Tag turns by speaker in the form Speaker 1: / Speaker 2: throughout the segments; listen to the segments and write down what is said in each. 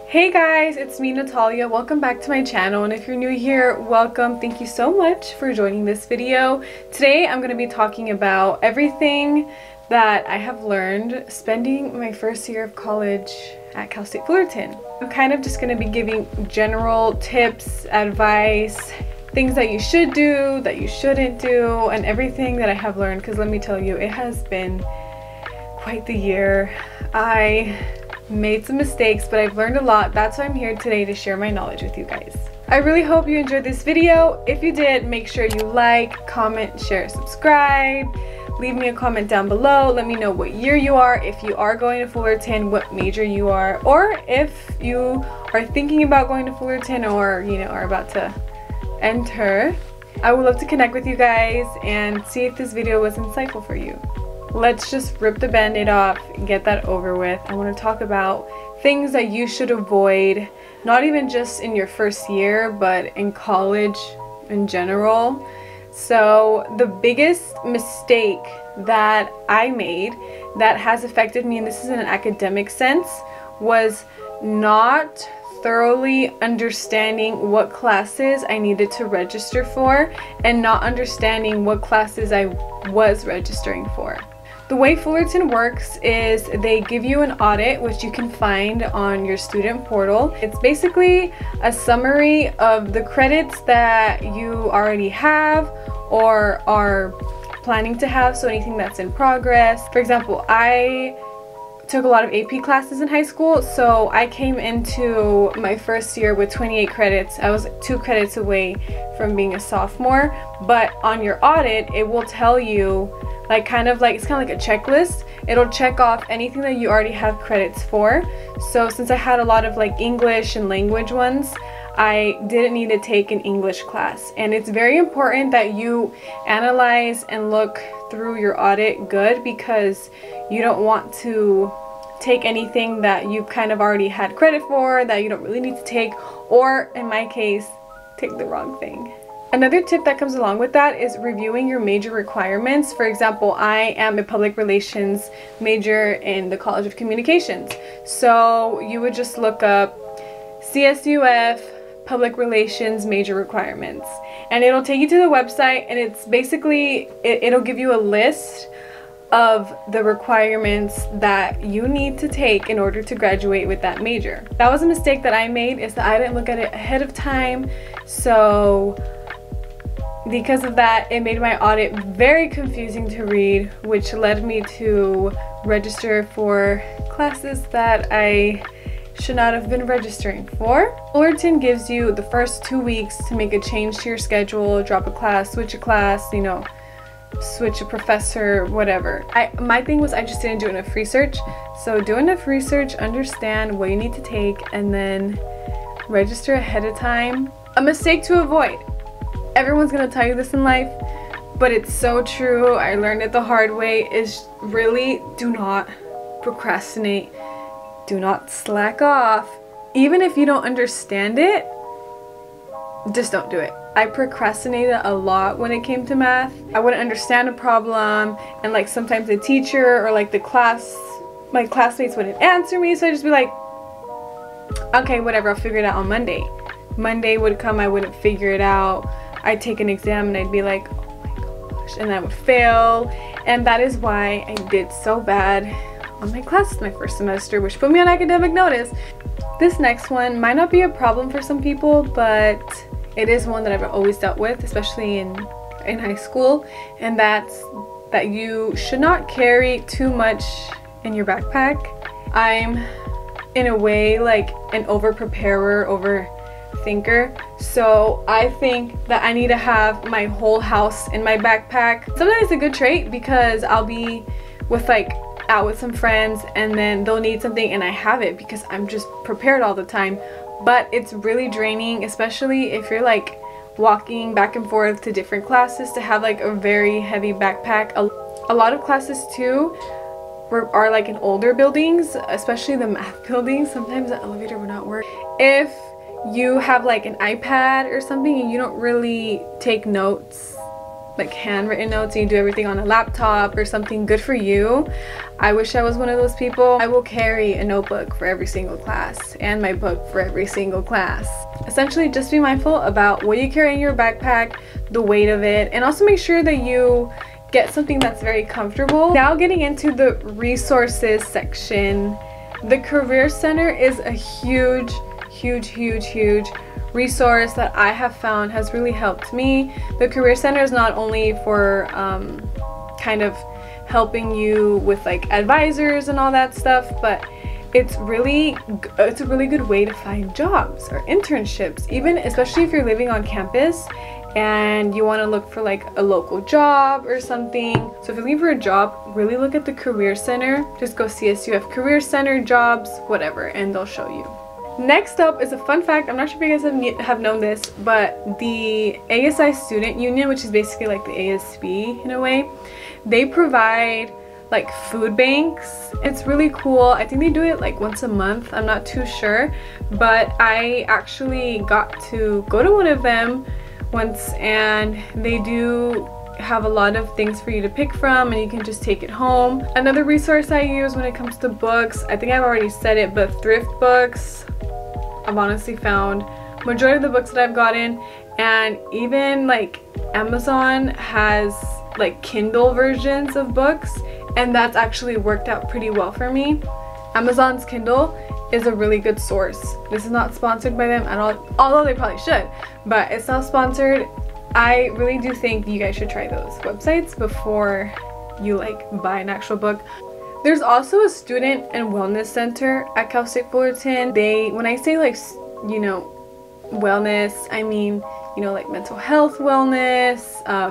Speaker 1: Hey guys, it's me Natalia. Welcome back to my channel, and if you're new here, welcome. Thank you so much for joining this video. Today I'm going to be talking about everything that I have learned spending my first year of college at Cal State Fullerton. I'm kind of just going to be giving general tips, advice, things that you should do, that you shouldn't do, and everything that I have learned, because let me tell you, it has been quite the year. I made some mistakes, but I've learned a lot. That's why I'm here today, to share my knowledge with you guys. I really hope you enjoyed this video. If you did, make sure you like, comment, share, subscribe. Leave me a comment down below. Let me know what year you are, if you are going to Fullerton, what major you are, or if you are thinking about going to Fullerton or are about to enter. I would love to connect with you guys and see if this video was insightful for you. Let's just rip the band-aid off and get that over with. I want to talk about things that you should avoid, not even just in your first year, but in college in general. So the biggest mistake that I made that has affected me, and this is in an academic sense, was not thoroughly understanding what classes I needed to register for and not understanding what classes I was registering for. The way Fullerton works is they give you an audit, which you can find on your student portal. It's basically a summary of the credits that you already have or are planning to have, so anything that's in progress. For example, I took a lot of AP classes in high school, so I came into my first year with 28 credits. I was 2 credits away from being a sophomore, but on your audit, it will tell you it's kind of like a checklist. It'll check off anything that you already have credits for. So since I had a lot of English and language ones, I didn't need to take an English class. And it's very important that you analyze and look through your audit good, because you don't want to take anything that you've kind of already had credit for that you don't really need to take, or in my case, take the wrong thing. Another tip that comes along with that is reviewing your major requirements. For example, I am a public relations major in the College of Communications. So you would just look up CSUF public relations major requirements, and it'll take you to the website, and it's basically, it'll give you a list of the requirements that you need to take in order to graduate with that major. That was a mistake that I made, is that I didn't look at it ahead of time. So because of that, it made my audit very confusing to read, which led me to register for classes that I should not have been registering for. Fullerton gives you the first 2 weeks to make a change to your schedule, drop a class, switch a class, switch a professor, whatever. My thing was I just didn't do enough research. So do enough research, understand what you need to take, and then register ahead of time. A mistake to avoid. Everyone's gonna tell you this in life, but it's so true. I learned it the hard way, is really do not procrastinate. Do not slack off. Even if you don't understand it, just don't do it. I procrastinated a lot when it came to math. I wouldn't understand a problem, and sometimes the teacher or my classmates wouldn't answer me, so I'd just be like, okay, whatever, I'll figure it out on Monday. Monday would come, I wouldn't figure it out. I'd take an exam and I'd be like, oh my gosh, and I would fail. And that is why I did so bad on my classes my first semester, which put me on academic notice. This next one might not be a problem for some people, but it is one that I've always dealt with, especially in high school, and that's that you should not carry too much in your backpack. I'm in a way an over-preparer, overthinker, so I think that I need to have my whole house in my backpack. Sometimes it's a good trait, because I'll be with out with some friends, and then they'll need something and I have it because I'm just prepared all the time. But it's really draining, especially if you're walking back and forth to different classes, to have a very heavy backpack. A lot of classes too are in older buildings, especially the math buildings. Sometimes the elevator will not work. If you have an iPad or something and you don't really take notes like handwritten notes and you do everything on a laptop or something, good for you. I wish I was one of those people. I will carry a notebook for every single class and my book for every single class. Essentially, just be mindful about what you carry in your backpack, the weight of it, and also make sure that you get something that's very comfortable. Now getting into the resources section, the Career Center is a huge resource that I have found has really helped me. The Career Center is not only for kind of helping you with like advisors and all that stuff, but it's a really good way to find jobs or internships, even especially if you're living on campus and you want to look for like a local job or something. So if you're looking for a job, really look at the Career Center. Just go CSUF Career Center jobs, whatever, and they'll show you. Next up is a fun fact. I'm not sure if you guys have known this, but the ASI Student Union, which is basically like the ASB in a way, they provide like food banks. It's really cool. I think they do it like once a month. I'm not too sure, but I actually got to go to one of them once, and they do have a lot of things for you to pick from and you can just take it home. Another resource I use when it comes to books, I think I've already said it, but thrift books. I've honestly found majority of the books that I've gotten, and even like Amazon has like Kindle versions of books, and that's actually worked out pretty well for me. Amazon's Kindle is a really good source. This is not sponsored by them at all, although they probably should, but it's not sponsored. I really do think you guys should try those websites before you like buy an actual book. There's also a student and wellness center at Cal State Fullerton. When I say like, you know, wellness, I mean, you know, like mental health wellness,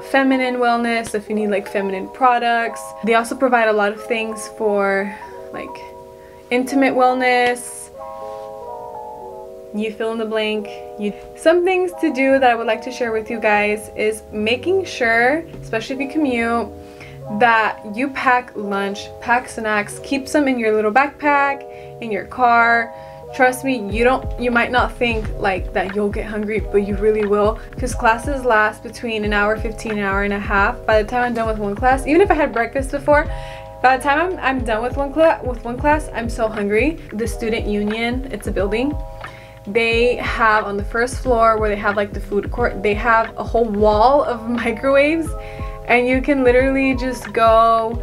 Speaker 1: feminine wellness, if you need like feminine products. They also provide a lot of things for like intimate wellness. You fill in the blank. Some things to do that I would like to share with you guys is making sure, especially if you commute, that you pack lunch, pack snacks, keep some in your little backpack, in your car. Trust me, you might not think like that you'll get hungry, but you really will, because classes last between an hour 15, an hour and a half. By the time I'm done with one class, even if I had breakfast before, by the time I'm done with one class, I'm so hungry. The student union, it's a building. They have on the first floor where they have like the food court, they have a whole wall of microwaves, and you can literally just go.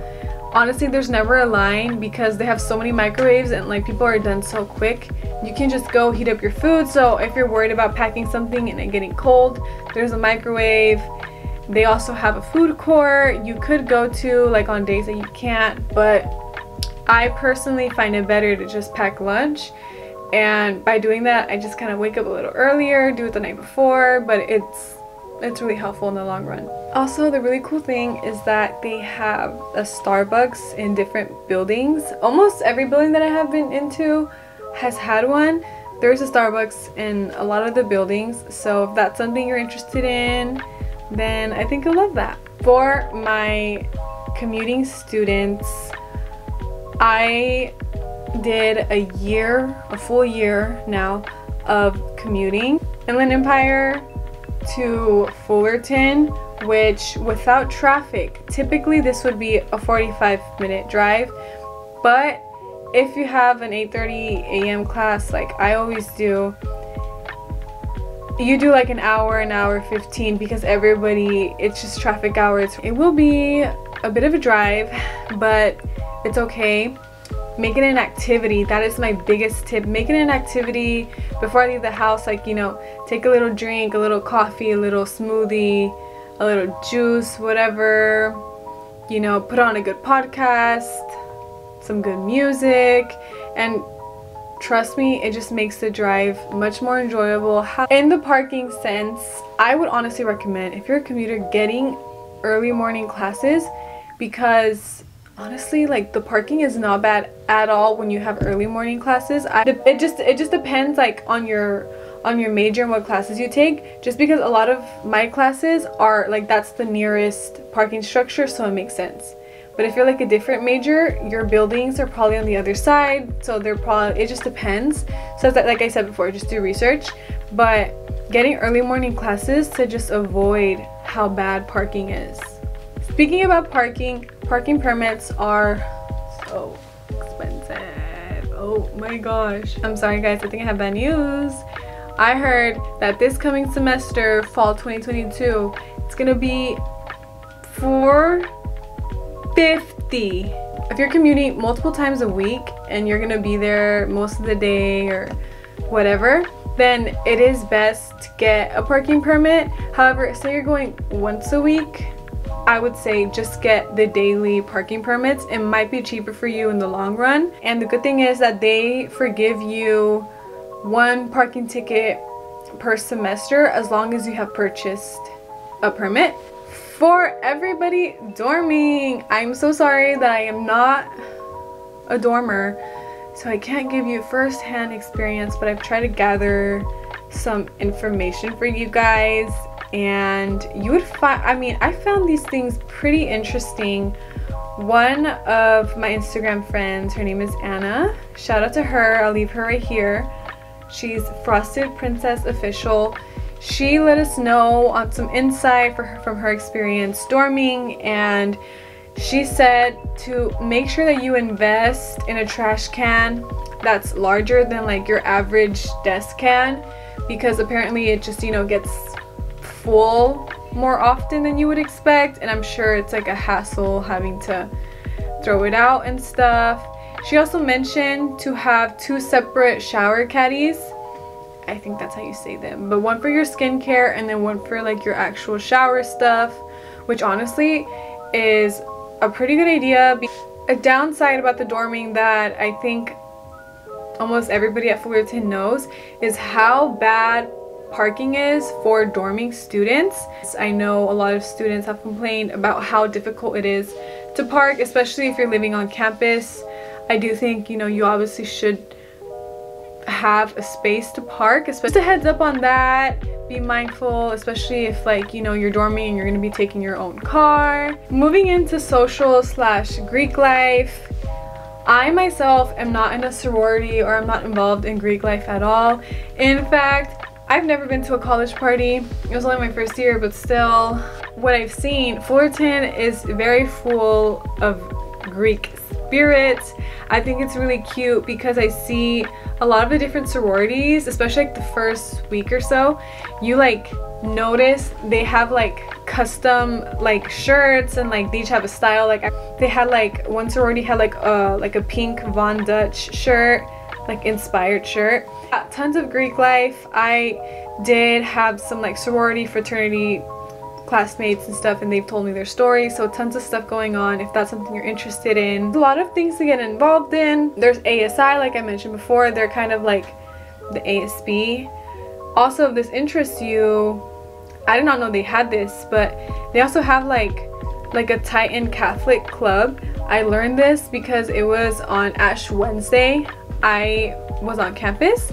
Speaker 1: Honestly, there's never a line because they have so many microwaves and like people are done so quick. You can just go heat up your food. So if you're worried about packing something and it getting cold, there's a microwave. They also have a food court you could go to like on days that you can't, but I personally find it better to just pack lunch. And by doing that, I just kind of wake up a little earlier, do it the night before, but it's really helpful in the long run. Also, the really cool thing is that they have a Starbucks in different buildings. Almost every building that I have been into has had one. There's a Starbucks in a lot of the buildings, so if that's something you're interested in, then I think you'll love that. For my commuting students, I did a full year now of commuting. Inland Empire to Fullerton, which without traffic, typically this would be a 45-minute drive, but if you have an 8:30 a.m. class like I always do, you do like an hour 15, because it's just traffic hours. It will be a bit of a drive, but it's okay. Make it an activity. That is my biggest tip. Make it an activity before I leave the house. Like, you know, take a little drink, a little coffee, a little smoothie, a little juice, whatever. You know, put on a good podcast, some good music, and trust me, it just makes the drive much more enjoyable. In the parking sense, I would honestly recommend, if you're a commuter, getting early morning classes, because honestly, like, the parking is not bad at all when you have early morning classes. It just depends like on your major and what classes you take, just because a lot of my classes are like, that's the nearest parking structure, so it makes sense. But if you're like a different major, your buildings are probably on the other side, so it just depends. So like I said before, just do research. But getting early morning classes to just avoid how bad parking is. Speaking about parking permits are so expensive. Oh my gosh. I'm sorry guys, I think I have bad news. I heard that this coming semester, fall 2022, it's gonna be $450. If you're commuting multiple times a week and you're gonna be there most of the day or whatever, then it is best to get a parking permit. However, say you're going once a week, I would say just get the daily parking permits. It might be cheaper for you in the long run. And the good thing is that they forgive you one parking ticket per semester as long as you have purchased a permit. For everybody dorming, I'm so sorry that I am not a dormer, so I can't give you first-hand experience, but I've tried to gather some information for you guys. And you would find, I mean, I found these things pretty interesting. One of my Instagram friends, her name is Anna. Shout out to her. I'll leave her right here. She's Frosted Princess Official. She let us know on some insight from her experience dorming, and she said to make sure that you invest in a trash can that's larger than like your average desk can, because apparently it just, you know, gets full more often than you would expect, and I'm sure it's like a hassle having to throw it out and stuff. She also mentioned to have 2 separate shower caddies. I think that's how you say them, but one for your skincare and then one for like your actual shower stuff, which honestly is a pretty good idea. A downside about the dorming that I think almost everybody at Fullerton knows is how bad parking is for dorming students. I know a lot of students have complained about how difficult it is to park, especially if you're living on campus. I do think, you know, you obviously should have a space to park. Just a heads up on that. Be mindful, especially if like, you know, you're dorming and you're going to be taking your own car. Moving into social/Greek life. I myself am not in a sorority, or I'm not involved in Greek life at all. In fact, I've never been to a college party. It was only my first year, but still, what I've seen, Fullerton is very full of Greek spirits. I think it's really cute because I see a lot of the different sororities, especially like the first week or so, you like notice they have like custom like shirts, and like they each have a style. Like they had like one sorority had like a pink Von Dutch shirt, like inspired shirt. Tons of Greek life. I did have some like sorority, fraternity classmates and stuff, and they've told me their stories, so tons of stuff going on if that's something you're interested in. There's a lot of things to get involved in. There's ASI, like I mentioned before. They're kind of like the ASB. Also, if this interests you, I did not know they had this, but they also have like a Titan Catholic club. I learned this because it was on Ash Wednesday. I was on campus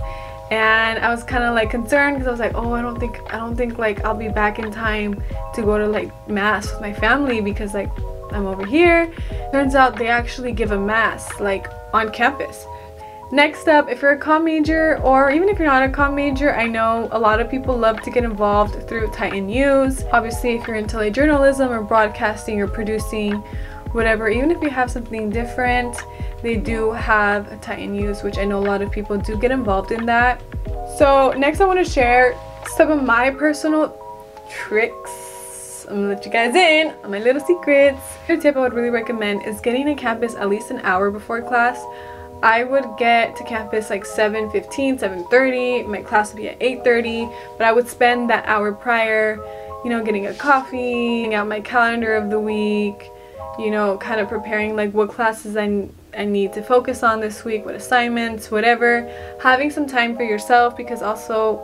Speaker 1: and I was kind of like concerned because I was like, oh, I don't think like I'll be back in time to go to like mass with my family because like I'm over here. Turns out they actually give a mass like on campus. Next up, if you're a comm major, or even if you're not a comm major, I know a lot of people love to get involved through Titan News. Obviously, if you're into like journalism or broadcasting or producing, whatever, even if you have something different, they do have a Titan News, which I know a lot of people do get involved in that. So next I want to share some of my personal tricks. I'm gonna let you guys in on my little secrets. The tip I would really recommend is getting to campus at least an hour before class. I would get to campus like 7:15, 7:30. My class would be at 8:30, but I would spend that hour prior, you know, getting a coffee, getting out my calendar of the week, you know, kind of preparing like what classes I need to focus on this week, what assignments, whatever. Having some time for yourself, because also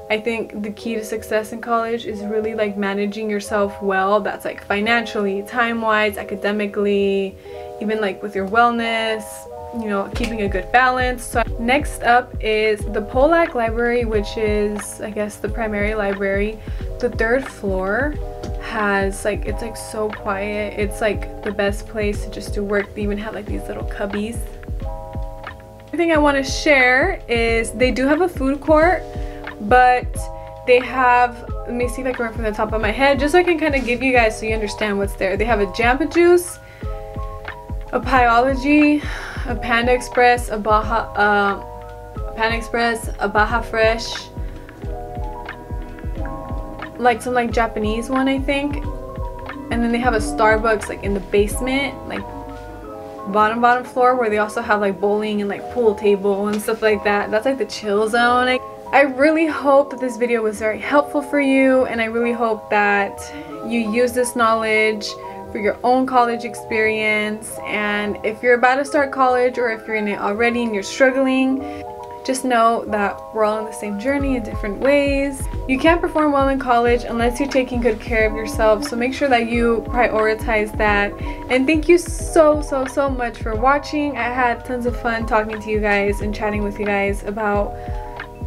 Speaker 1: I think the key to success in college is really like managing yourself well. That's like financially, time-wise, academically, even like with your wellness, you know, keeping a good balance. So next up is the Polak Library, which is, I guess, the primary library. The 3rd floor has like, it's like so quiet. It's like the best place to just do work. They even have like these little cubbies. The thing I want to share is they do have a food court, but They have, let me see if I can remember from the top of my head, just so I can kind of give you guys so you understand what's there. They have a Jamba Juice, a Pyology, a Panda Express, a Baja Fresh, like some like Japanese one, I think. And then they have a Starbucks like in the basement, like bottom floor, where they also have like bowling and like pool table and stuff like that. That's like the chill zone. I really hope that this video was very helpful for you, and I really hope that you use this knowledge for your own college experience. And if you're about to start college, or if you're in it already and you're struggling, just know that we're all on the same journey in different ways. You can't perform well in college unless you're taking good care of yourself, so make sure that you prioritize that. And thank you so much for watching. I had tons of fun talking to you guys and chatting with you guys about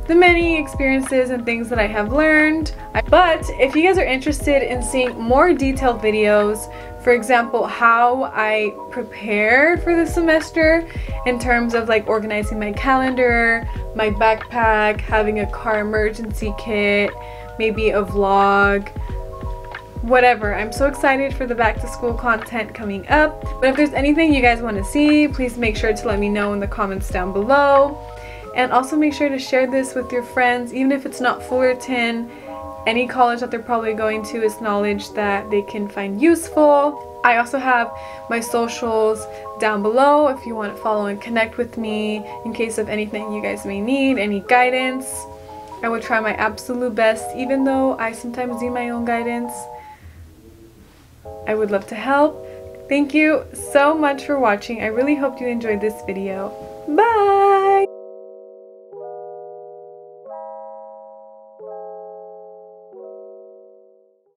Speaker 1: the many experiences and things that I have learned. But if you guys are interested in seeing more detailed videos, for example, how I prepared for the semester in terms of like organizing my calendar, my backpack, having a car emergency kit, maybe a vlog, whatever. I'm so excited for the back to school content coming up. But if there's anything you guys want to see, please make sure to let me know in the comments down below. And also make sure to share this with your friends, even if it's not Fullerton. Any college that they're probably going to is knowledge that they can find useful. I also have my socials down below if you want to follow and connect with me in case of anything you guys may need, any guidance. I will try my absolute best, even though I sometimes need my own guidance. I would love to help. Thank you so much for watching. I really hope you enjoyed this video. Bye!